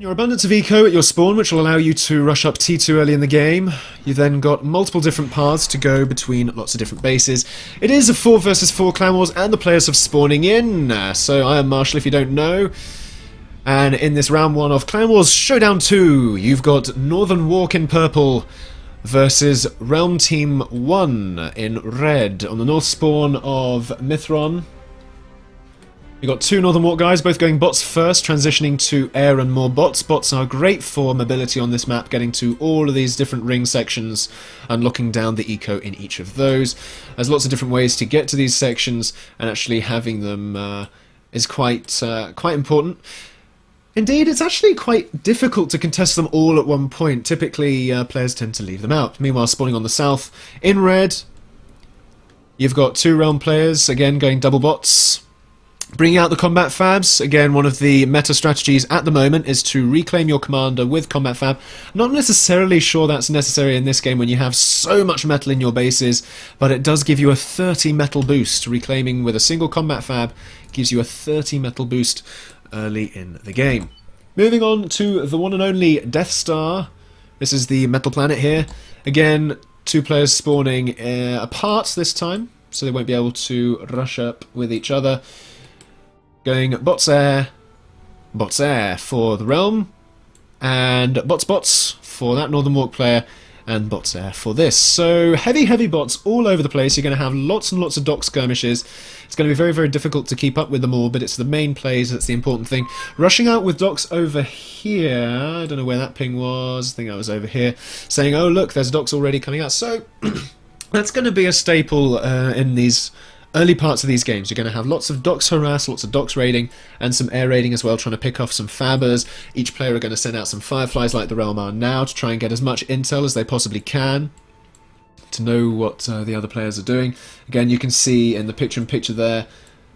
Your abundance of eco at your spawn, which will allow you to rush up T2 early in the game. You've then got multiple different paths to go between lots of different bases. It is a 4 versus 4 clan wars, and the players have spawning in. So I am Marshall, if you don't know. And in this round 1 of Clan Wars Showdown 2, you've got Northern Walk in purple versus Realm Team 1 in red on the north spawn of Mithron. You've got 2 Northern Walk guys, both going bots first, transitioning to air and more bots. Bots are great for mobility on this map, getting to all of these different ring sections and locking down the eco in each of those. There's lots of different ways to get to these sections, and actually having them is quite important. Indeed, it's actually quite difficult to contest them all at one point. Typically, players tend to leave them out. Meanwhile, spawning on the south, in red, you've got 2 Realm players, again going double bots. Bringing out the combat fabs. Again, one of the meta strategies at the moment is to reclaim your commander with combat fab. Not necessarily sure that's necessary in this game when you have so much metal in your bases, but it does give you a 30 metal boost. Reclaiming with a single combat fab gives you a 30 metal boost early in the game. Moving on to the one and only Death Star. This is the metal planet here. Again, 2 players spawning apart this time, so they won't be able to rush up with each other. Going bots air for the Realm, and bots for that Northern Walk player, and bots air for this. So heavy bots all over the place. You're going to have lots and lots of dock skirmishes. It's going to be very, very difficult to keep up with them all, but it's the main plays that's the important thing. Rushing out with docks over here. I don't know where that ping was. I think I was over here. Saying, oh look, there's docks already coming out. So that's going to be a staple in these early parts of these games. You're going to have lots of docks harass, lots of docks raiding, and some air raiding as well, trying to pick off some fabbers. Each player are going to send out some fireflies like the Realm are now to try and get as much intel as they possibly can to know what the other players are doing. Again, you can see in the picture-in-picture there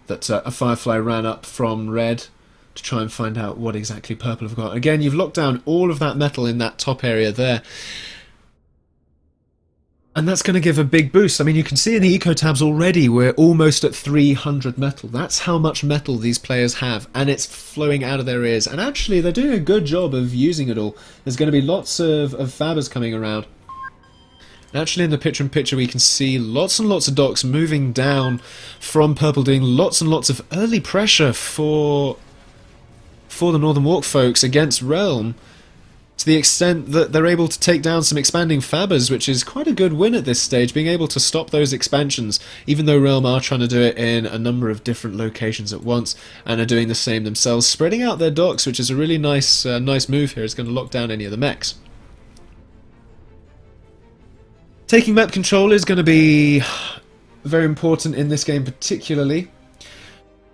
that a firefly ran up from red to try and find out what exactly purple have got. Again, you've locked down all of that metal in that top area there. And that's going to give a big boost. I mean, you can see in the eco tabs already we're almost at 300 metal. That's how much metal these players have, and it's flowing out of their ears. And actually, they're doing a good job of using it all. There's going to be lots of fabbers coming around. And actually, in the picture-in-picture, we can see lots and lots of docks moving down from purple, doing lots and lots of early pressure for the Northern Walk folks against Realm, to the extent that they're able to take down some expanding fabbers, which is quite a good win at this stage, being able to stop those expansions, even though Realm are trying to do it in a number of different locations at once, and are doing the same themselves, spreading out their docks, which is a really nice move here. It's going to lock down any of the mechs. Taking map control is going to be very important in this game particularly.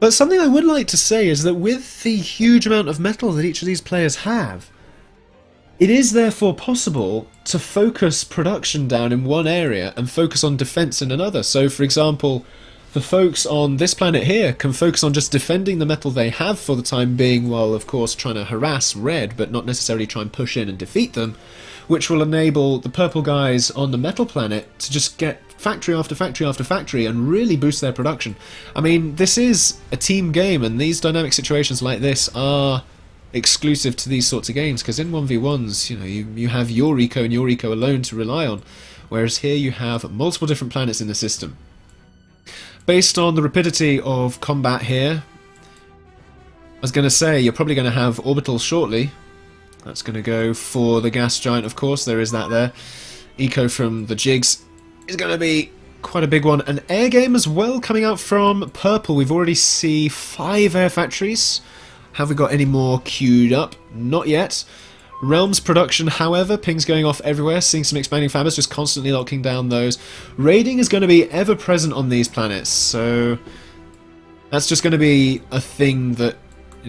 But something I would like to say is that with the huge amount of metal that each of these players have, it is therefore possible to focus production down in one area and focus on defense in another. So, for example, the folks on this planet here can focus on just defending the metal they have for the time being, while of course trying to harass red, but not necessarily try and push in and defeat them, which will enable the purple guys on the metal planet to just get factory after factory after factory and really boost their production. I mean, this is a team game, and these dynamic situations like this are exclusive to these sorts of games, because in 1v1s, you know, you have your eco and your eco alone to rely on, whereas here you have multiple different planets in the system. Based on the rapidity of combat here, I was going to say you're probably going to have orbitals shortly. That's going to go for the gas giant, of course, there is that there. Eco from the jigs is going to be quite a big one. An air game as well coming out from purple. We've already seen 5 air factories. Have we got any more queued up? Not yet. Realms production, however, pings going off everywhere, seeing some expanding fabbers, just constantly locking down those. Raiding is going to be ever present on these planets, so that's just going to be a thing that,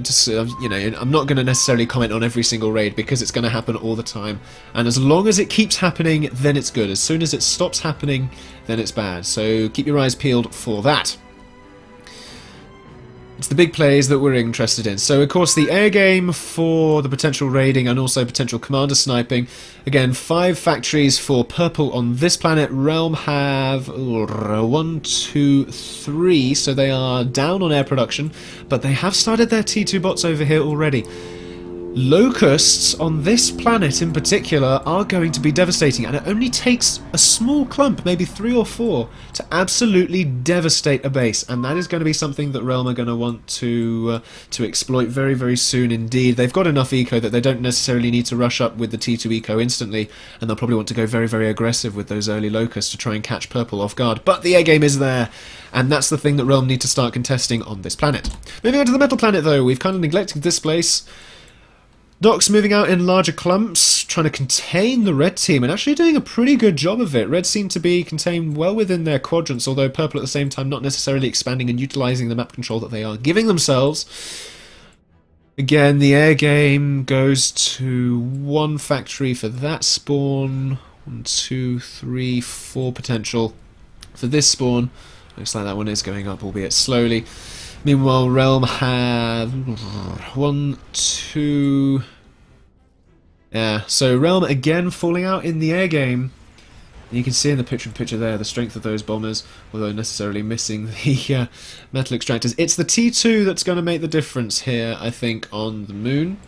just, you know, I'm not going to necessarily comment on every single raid because it's going to happen all the time. And as long as it keeps happening, then it's good. As soon as it stops happening, then it's bad. So keep your eyes peeled for that. It's the big plays that we're interested in. So, of course, the air game for the potential raiding and also potential commander sniping. Again, 5 factories for purple on this planet. Realm have 1, 2, 3, so they are down on air production, but they have started their T2 bots over here already. Locusts on this planet in particular are going to be devastating, and it only takes a small clump, maybe 3 or 4, to absolutely devastate a base, and that is going to be something that Realm are going to want to exploit very, very soon indeed. They've got enough eco that they don't necessarily need to rush up with the T2 eco instantly, and they'll probably want to go very, very aggressive with those early Locusts to try and catch Purple off guard. But the air game is there, and that's the thing that Realm need to start contesting on this planet. Moving on to the Metal Planet though, we've kind of neglected this place. Docs moving out in larger clumps, trying to contain the red team, and actually doing a pretty good job of it. Red seem to be contained well within their quadrants, although Purple at the same time not necessarily expanding and utilising the map control that they are giving themselves. Again, the air game goes to 1 factory for that spawn. 1, 2, 3, 4 potential for this spawn. Looks like that one is going up, albeit slowly. Meanwhile, Realm have 1, 2... Yeah, so Realm again falling out in the air game. And you can see in the picture there the strength of those bombers, although necessarily missing the metal extractors. It's the T2 that's going to make the difference here, I think, on the moon.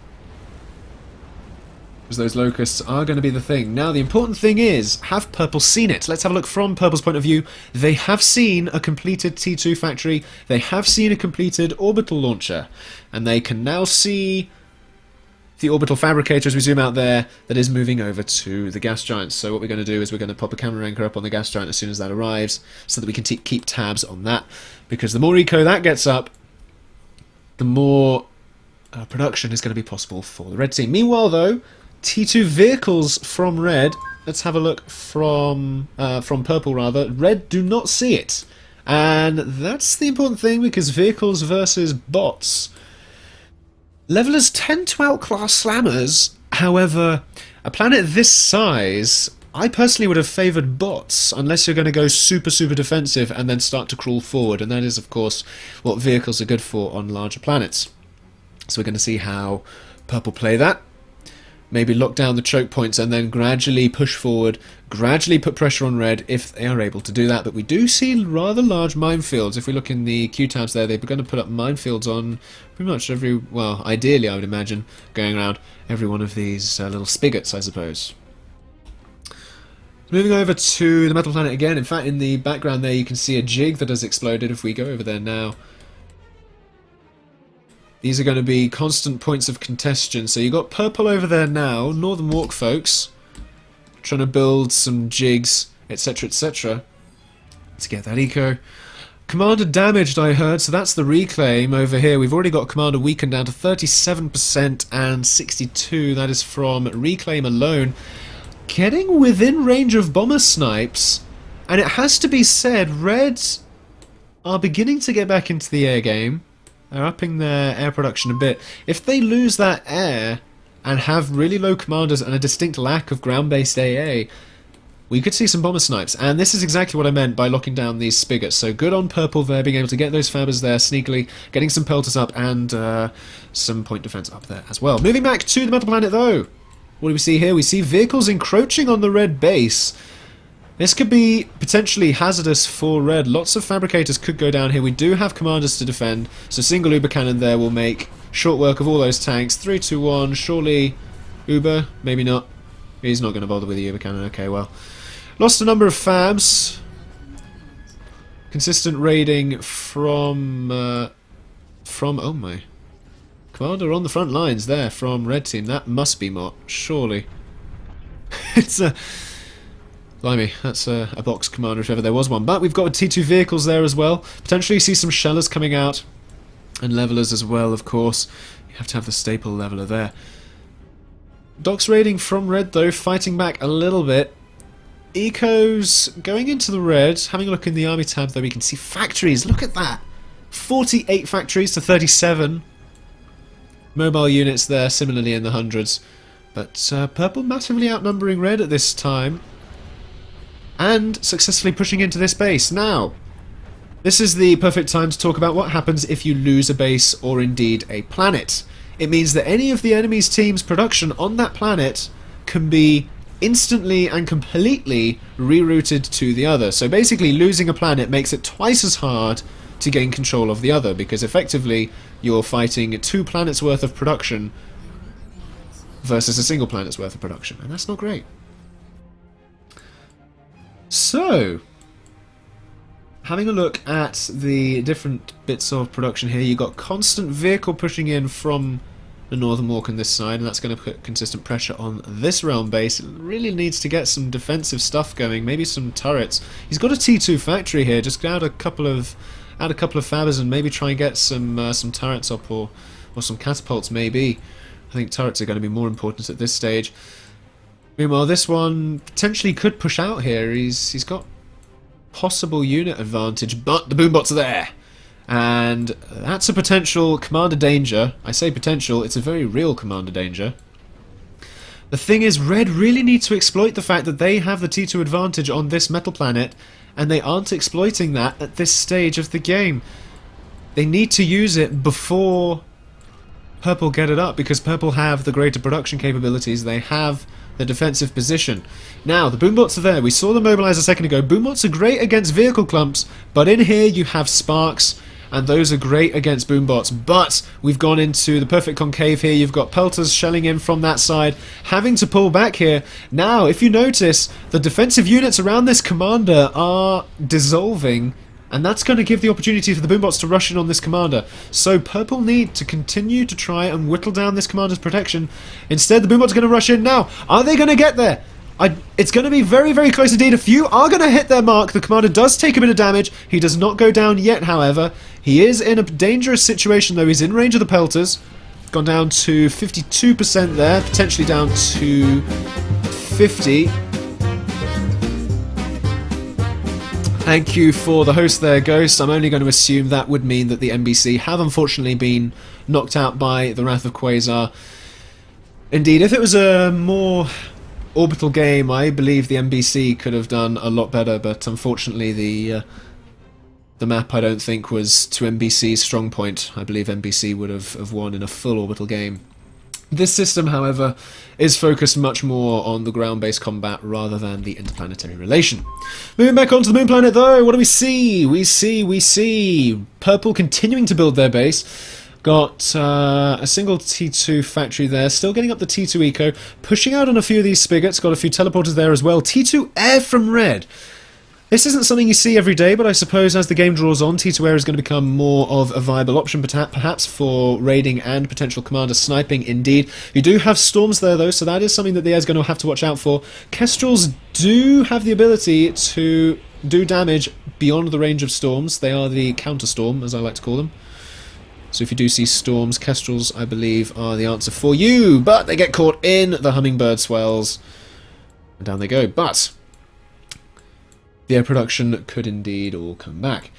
Because those locusts are going to be the thing. Now, the important thing is, have Purple seen it? Let's have a look from Purple's point of view. They have seen a completed T2 factory. They have seen a completed orbital launcher. And they can now see the orbital fabricator, as we zoom out there, that is moving over to the gas giants. So what we're going to do is we're going to pop a camera anchor up on the gas giant as soon as that arrives, so that we can keep tabs on that. Because the more eco that gets up, the more production is going to be possible for the red team. Meanwhile, though, T2 vehicles from red. Let's have a look from purple, rather. Red do not see it. And that's the important thing, because vehicles versus bots. Levelers tend to outclass slammers. However, a planet this size, I personally would have favoured bots, unless you're going to go super, super defensive and then start to crawl forward. And that is, of course, what vehicles are good for on larger planets. So we're going to see how Purple play that. Maybe lock down the choke points and then gradually push forward, gradually put pressure on red if they are able to do that. But we do see rather large minefields. If we look in the Q tabs there, they're going to put up minefields on pretty much every, well, ideally I would imagine, going around every one of these little spigots, I suppose. Moving over to the Metal Planet again. In fact, in the background there you can see a jig that has exploded. If we go over there now, these are going to be constant points of contention. So you got Purple over there now, Northern Walk folks, trying to build some jigs, etc, etc, to get that eco. Commander damaged, I heard, so that's the reclaim over here. We've already got Commander weakened down to 37% and 62. That is from reclaim alone. Getting within range of bomber snipes, and it has to be said, Reds are beginning to get back into the air game. They're upping their air production a bit. If they lose that air and have really low commanders and a distinct lack of ground-based AA, we could see some bomber snipes. And this is exactly what I meant by locking down these spigots. So good on Purple there, being able to get those fabbers there sneakily, getting some pelters up and some point defense up there as well. Moving back to the Metal Planet though, what do we see here? We see vehicles encroaching on the red base. This could be potentially hazardous for red. Lots of fabricators could go down here. We do have commanders to defend, so single Uber cannon there will make short work of all those tanks. 3, 2, 1, surely Uber? Maybe not. He's not going to bother with the Uber cannon. Okay, well. Lost a number of fabs. Consistent raiding from oh my. Commander on the front lines there from red team. That must be Mott, surely. It's a... Blimey, that's a box commander if ever there was one. But we've got T2 vehicles there as well. Potentially see some shellers coming out. And levelers as well, of course. You have to have the staple leveler there. Docs raiding from red though, fighting back a little bit. Ecos going into the red. Having a look in the army tab though, we can see factories. Look at that! 48 factories to 37. Mobile units there, similarly in the hundreds. But Purple massively outnumbering red at this time. And successfully pushing into this base. Now, this is the perfect time to talk about what happens if you lose a base or indeed a planet. It means that any of the enemy's team's production on that planet can be instantly and completely rerouted to the other. So basically losing a planet makes it twice as hard to gain control of the other, because effectively you're fighting 2 planets worth of production versus a single planet's worth of production, and that's not great. So, having a look at the different bits of production here, you've got constant vehicle pushing in from the Northern Walk on this side, and that's going to put consistent pressure on this realm base. It really needs to get some defensive stuff going, maybe some turrets. He's got a T2 factory here, just add a couple of fabbers and maybe try and get some turrets up, or some catapults maybe. I think turrets are going to be more important at this stage. Meanwhile, this one potentially could push out here. He's got possible unit advantage, but the boombots are there. And that's a potential commander danger. I say potential, it's a very real commander danger. The thing is, Red really need to exploit the fact that they have the T2 advantage on this metal planet, and they aren't exploiting that at this stage of the game. They need to use it before Purple get it up, because Purple have the greater production capabilities, they have the defensive position. Now, the boombots are there. We saw them mobilize a second ago. Boombots are great against vehicle clumps, but in here you have sparks, and those are great against boombots. But we've gone into the perfect concave here. You've got pelters shelling in from that side, having to pull back here. Now, if you notice, the defensive units around this commander are dissolving, and that's going to give the opportunity for the boombots to rush in on this commander. So Purple need to continue to try and whittle down this commander's protection. Instead, the boombots are going to rush in now. Are they going to get there? It's going to be very, very close indeed. A few are going to hit their mark. The commander does take a bit of damage. He does not go down yet, however. He is in a dangerous situation, though. He's in range of the pelters. Gone down to 52% there, potentially down to 50. Thank you for the host there, Ghost. I'm only going to assume that would mean that the NBC have unfortunately been knocked out by the Wrath of Quasar. Indeed, if it was a more orbital game, I believe the NBC could have done a lot better, but unfortunately the map I don't think was to NBC's strong point. I believe NBC would have won in a full orbital game. This system, however, is focused much more on the ground-based combat rather than the interplanetary relation. Moving back onto the moon planet, though, what do we see? We see Purple continuing to build their base. Got a single T2 factory there, still getting up the T2 eco, pushing out on a few of these spigots, got a few teleporters there as well. T2 air from Red. This isn't something you see every day, but I suppose as the game draws on, T2 air is going to become more of a viable option, perhaps for raiding and potential commander sniping indeed. You do have storms there though, so that is something that the air is going to have to watch out for. Kestrels do have the ability to do damage beyond the range of storms. They are the counter storm, as I like to call them. So if you do see storms, Kestrels, I believe, are the answer for you, but they get caught in the hummingbird swells. And down they go, but the air production could indeed all come back.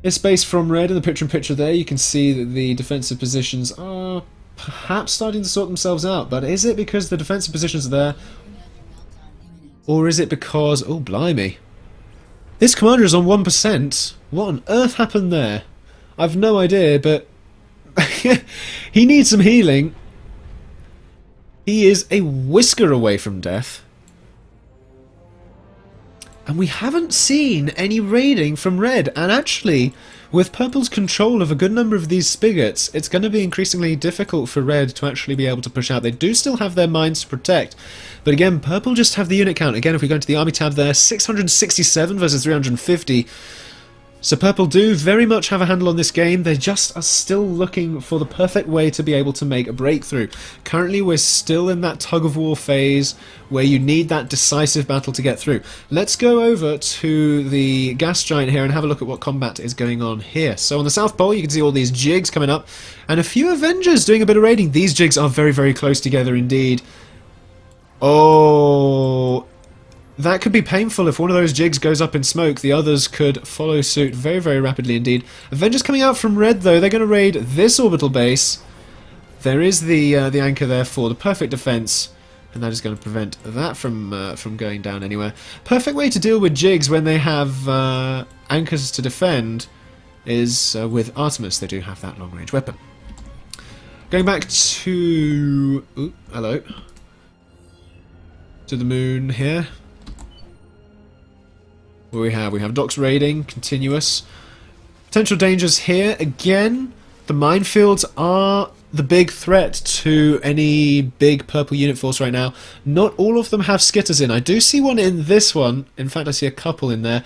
This base from Red in the picture-in-picture there, you can see that the defensive positions are perhaps starting to sort themselves out, but is it because the defensive positions are there, or is it because, oh blimey, this commander is on 1%? What on earth happened there? I've no idea, but he needs some healing. He is a whisker away from death. And we haven't seen any raiding from Red, and actually, with Purple's control of a good number of these spigots, it's going to be increasingly difficult for Red to actually be able to push out. They do still have their mines to protect, but again, Purple just have the unit count. Again, if we go into the army tab there, 667 versus 350. So Purple do very much have a handle on this game. They just are still looking for the perfect way to be able to make a breakthrough. Currently we're still in that tug-of-war phase where you need that decisive battle to get through. Let's go over to the gas giant here and have a look at what combat is going on here. So on the South Pole you can see all these jigs coming up and a few Avengers doing a bit of raiding. These jigs are very, very close together indeed. Oh, that could be painful. If one of those jigs goes up in smoke, the others could follow suit very, very rapidly indeed. Avengers coming out from Red, though. They're going to raid this orbital base. There is the anchor there for the perfect defense, and that is going to prevent that from going down anywhere. Perfect way to deal with jigs when they have anchors to defend is with Artemis. They do have that long-range weapon. Going back to... Ooh, hello. To the moon here. What we have docks raiding, continuous. Potential dangers here. Again, the minefields are the big threat to any big purple unit force right now. Not all of them have skitters in. I do see one in this one. In fact, I see a couple in there.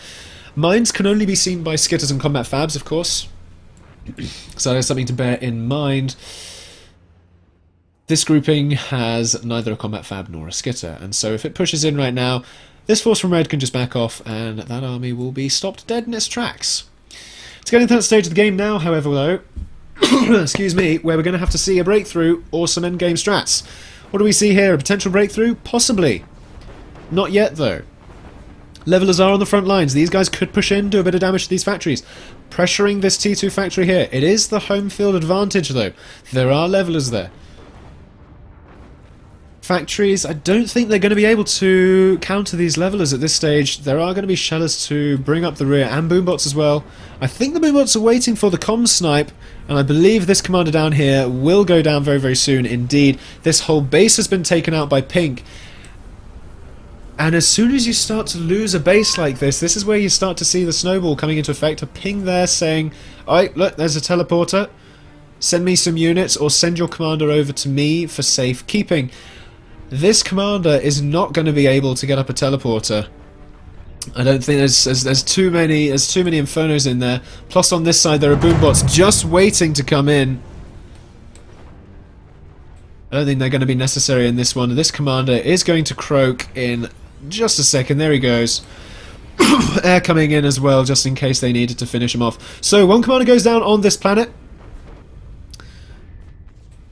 Mines can only be seen by skitters and combat fabs, of course. So there's something to bear in mind. This grouping has neither a combat fab nor a skitter, and so if it pushes in right now, this force from red can just back off, and that army will be stopped dead in its tracks. It's getting to that stage of the game now, however, though, excuse me, where we're going to have to see a breakthrough or some endgame strats. What do we see here? A potential breakthrough? Possibly. Not yet, though. Levelers are on the front lines. These guys could push in, do a bit of damage to these factories. Pressuring this T2 factory here. It is the home field advantage, though. There are levelers there. Factories, I don't think they're going to be able to counter these levelers at this stage. There are going to be shellers to bring up the rear, and boombots as well. I think the boombots are waiting for the comm snipe, and I believe this commander down here will go down very, very soon indeed. This whole base has been taken out by pink. And as soon as you start to lose a base like this is where you start to see the snowball coming into effect. A ping there saying, alright, look, there's a teleporter. Send me some units, or send your commander over to me for safekeeping. This commander is not going to be able to get up a teleporter. I don't think there's too many infernos in there. Plus on this side there are boombots just waiting to come in. I don't think they're going to be necessary in this one. This commander is going to croak in just a second. There he goes. Air coming in as well, just in case they needed to finish him off. So one commander goes down on this planet.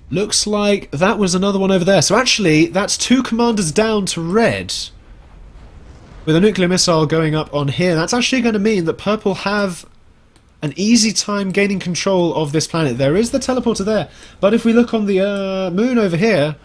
Looks like that was another one over there. So actually, that's two commanders down to red. With a nuclear missile going up on here, that's actually going to mean that purple have an easy time gaining control of this planet. There is the teleporter there, but if we look on the moon over here,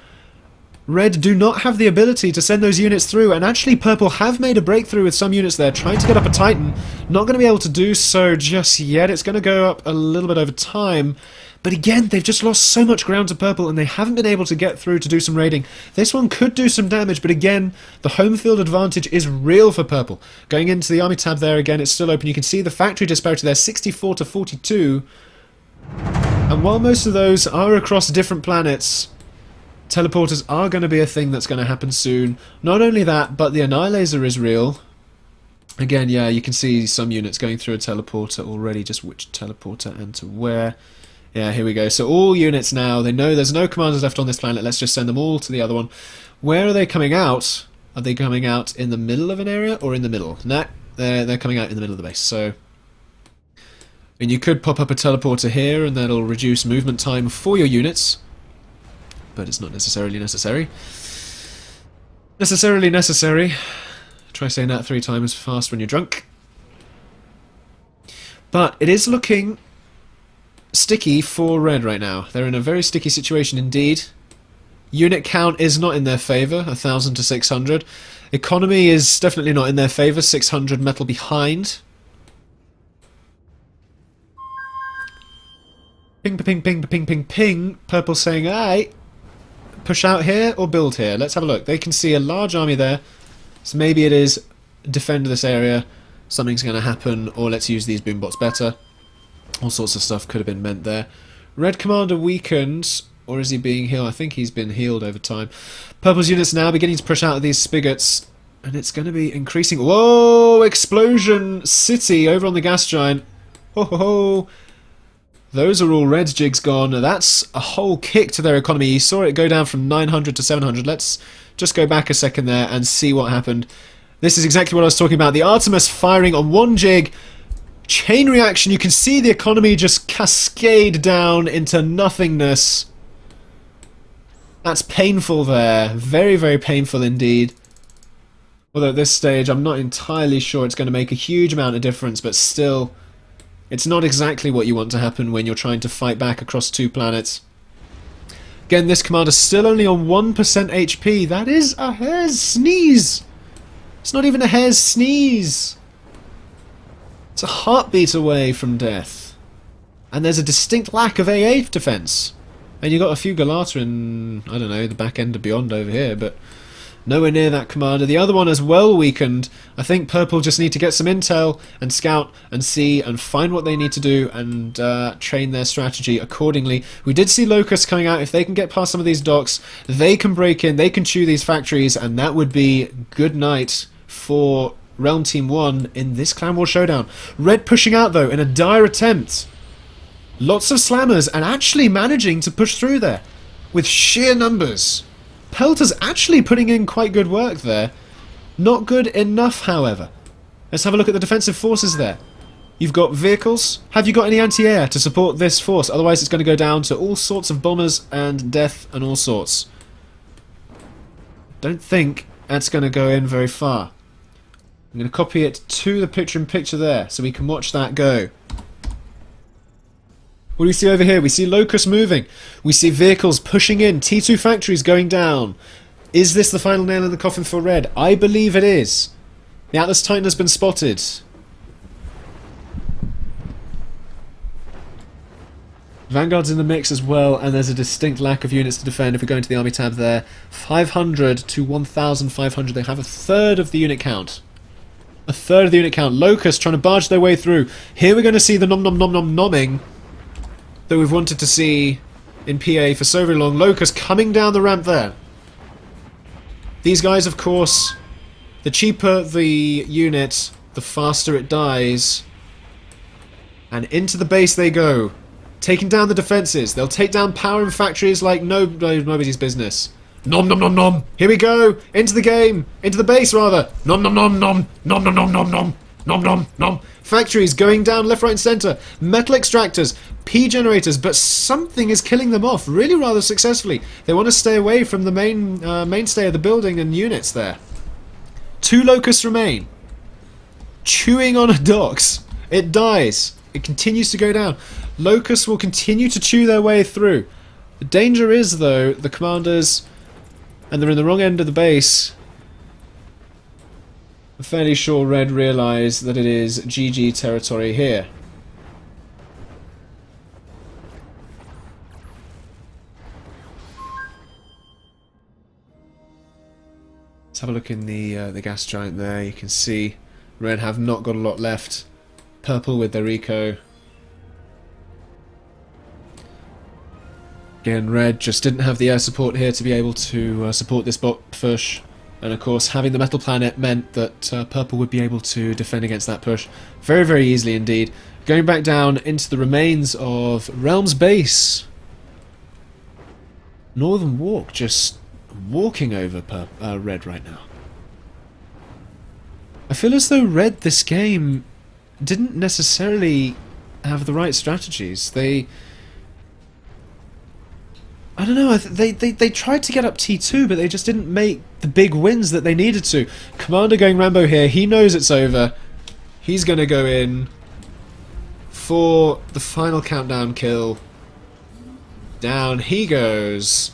red do not have the ability to send those units through, and actually purple have made a breakthrough with some units there, trying to get up a Titan. Not going to be able to do so just yet. It's going to go up a little bit over time. But again, they've just lost so much ground to purple, and they haven't been able to get through to do some raiding. This one could do some damage, but again, the home field advantage is real for purple. Going into the army tab there, again, it's still open. You can see the factory disparity there, 64 to 42. And while most of those are across different planets, teleporters are going to be a thing that's going to happen soon. Not only that, but the Annihilator is real. Again, yeah, you can see some units going through a teleporter already, just which teleporter and to where. Yeah, here we go. So all units now, they know there's no commanders left on this planet. Let's just send them all to the other one. Where are they coming out? Are they coming out in the middle of an area or in the middle? No, they're coming out in the middle of the base. So, and you could pop up a teleporter here, and that'll reduce movement time for your units. But it's not necessarily necessary. Necessarily necessary. Try saying that 3 times fast when you're drunk. But it is looking sticky for red right now. They're in a very sticky situation indeed. Unit count is not in their favour, 1,000 to 600. Economy is definitely not in their favour, 600 metal behind. Ping, ping, ping, ping, ping, ping. Purple saying, aye, push out here or build here. Let's have a look. They can see a large army there, so maybe it is defend this area, something's going to happen, or let's use these boombots better. All sorts of stuff could have been meant there. Red commander weakened, or is he being healed? I think he's been healed over time. Purple's units now beginning to push out of these spigots, and it's going to be increasing. Whoa! Explosion City over on the gas giant. Ho ho ho! Those are all red jigs gone. That's a whole kick to their economy. You saw it go down from 900 to 700. Let's just go back a second there and see what happened. This is exactly what I was talking about. The Artemis firing on one jig. Chain reaction, you can see the economy just cascade down into nothingness. That's painful there. Very, very painful indeed. Although at this stage, I'm not entirely sure it's going to make a huge amount of difference, but still, it's not exactly what you want to happen when you're trying to fight back across 2 planets. Again, this commander's still only on 1% HP. That is a hair's sneeze. It's not even a hair's sneeze. It's a heartbeat away from death. And there's a distinct lack of AA defense. And you got a few Galata in, I don't know, the back end of Beyond over here, but Nowhere near that commander. The other one as well weakened. I think Purple just need to get some intel and scout and see and find what they need to do and train their strategy accordingly. We did see Locusts coming out. If they can get past some of these docks, they can break in, they can chew these factories, and that would be good night for Realm Team 1 in this Clan War Showdown. Red pushing out though in a dire attempt. Lots of slammers and actually managing to push through there with sheer numbers. Pelter's actually putting in quite good work there. Not good enough, however. Let's have a look at the defensive forces there. You've got vehicles. Have you got any anti-air to support this force? Otherwise it's going to go down to all sorts of bombers and death and all sorts. Don't think that's going to go in very far. I'm going to copy it to the picture-in-picture there so we can watch that go. What do we see over here? We see Locusts moving. We see vehicles pushing in. T2 factories going down. Is this the final nail in the coffin for Red? I believe it is. The Atlas Titan has been spotted. Vanguard's in the mix as well, and there's a distinct lack of units to defend if we go into the army tab there. 500 to 1,500. They have a third of the unit count. A third of the unit count. Locusts trying to barge their way through. Here we're going to see the nom-nom-nom-nom-nomming that we've wanted to see in PA for so very long. Locust coming down the ramp there. These guys, of course, the cheaper the unit, the faster it dies. And into the base they go. Taking down the defences. They'll take down power and factories like nobody's business. Nom nom nom nom. Here we go. Into the game. Into the base, rather. Nom nom nom nom. Nom nom nom nom nom. Nom nom nom. Factories going down left, right and centre. Metal extractors. P generators. But something is killing them off really rather successfully. They want to stay away from the mainstay of the building and units there. 2 locusts remain. Chewing on docks. It dies. It continues to go down. Locusts will continue to chew their way through. The danger is, though, the commanders, and they're in the wrong end of the base. I'm fairly sure Red realise that it is GG territory here. Let's have a look in the gas giant there. You can see Red have not got a lot left. Purple with their eco. Again, Red just didn't have the air support here to be able to support this bot push. And of course, having the metal planet meant that Purple would be able to defend against that push very, very easily indeed. Going back down into the remains of Realm's base. Northern Walk just walking over Red right now. I feel as though Red this game didn't necessarily have the right strategies. I don't know, they tried to get up T2, but they just didn't make the big wins that they needed to. Commander going Rambo here, he knows it's over. He's going to go in for the final countdown kill. Down he goes.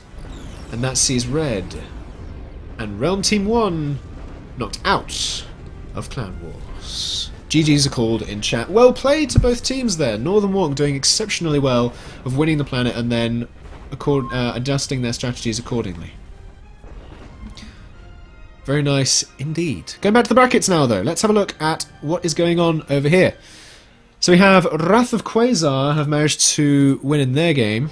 And that sees Red. And Realm Team 1 knocked out of Clan Wars. GG's are called in chat. Well played to both teams there. Northern Walk doing exceptionally well of winning the planet and then adjusting their strategies accordingly. Very nice indeed. Going back to the brackets now though, let's have a look at what is going on over here. So we have Wrath of Quasar have managed to win in their game.